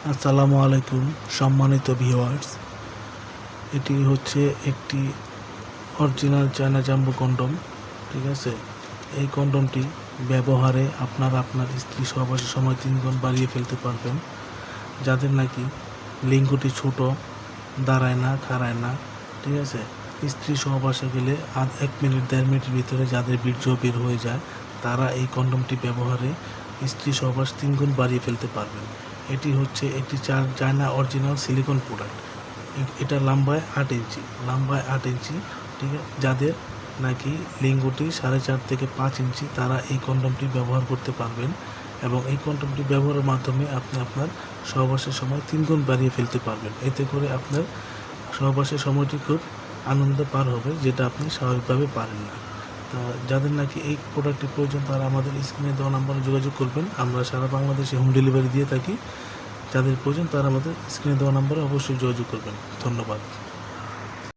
আসসালামু আলাইকুম সম্মানিত ভিউয়ার্স। এটি হচ্ছে একটি অরিজিনাল চায়না জাম্বো কন্ডম। ঠিক আছে, এই কন্ডমটি ব্যবহারে আপনার স্ত্রী সহবাসের সময় 3 গুণ বাড়িয়ে ফেলতে পারবেন। যাদের নাকি লিঙ্গটি ছোট, দাঁড়ায় না, খাড়ায় না, ঠিক আছে, স্ত্রী সহবাসে গেলে 1 মিনিট 1.5 মিনিটের ভিতরে যাদের বীর্য বের হয়ে যায়, তারা এই কন্ডমটি ব্যবহারে স্ত্রী সহবাস 3 গুণ বাড়িয়ে ফেলতে পারবেন। এটি হচ্ছে একটি চায়না অরিজিনাল সিলিকন প্রোডাক্ট। এটা লম্বায় 8 ইঞ্চি, ঠিক আছে। যাদের নাকি লিঙ্গটি 4.5 থেকে 5 ইঞ্চি, তারা এই কন্ডমটি ব্যবহার করতে পারবেন এবং এই কন্ডমটি ব্যবহারের মাধ্যমে আপনি আপনার সহবাসের সময় 3 গুণ বাড়িয়ে ফেলতে পারবেন। এতে করে আপনার সহবাসের সময়টি খুব আনন্দে পার হবে, যেটা আপনি স্বাভাবিকভাবে পারেন না। তা যাদের নাকি এই প্রোডাক্টটি প্রয়োজন, তারা আমাদের স্ক্রিনে দেওয়া নাম্বারে যোগাযোগ করবেন। আমরা সারা বাংলাদেশে হোম ডেলিভারি দিয়ে থাকি। যাদের প্রয়োজন তারা আমাদের স্ক্রিনে দেওয়া নাম্বারে অবশ্যই যোগাযোগ করবেন। ধন্যবাদ।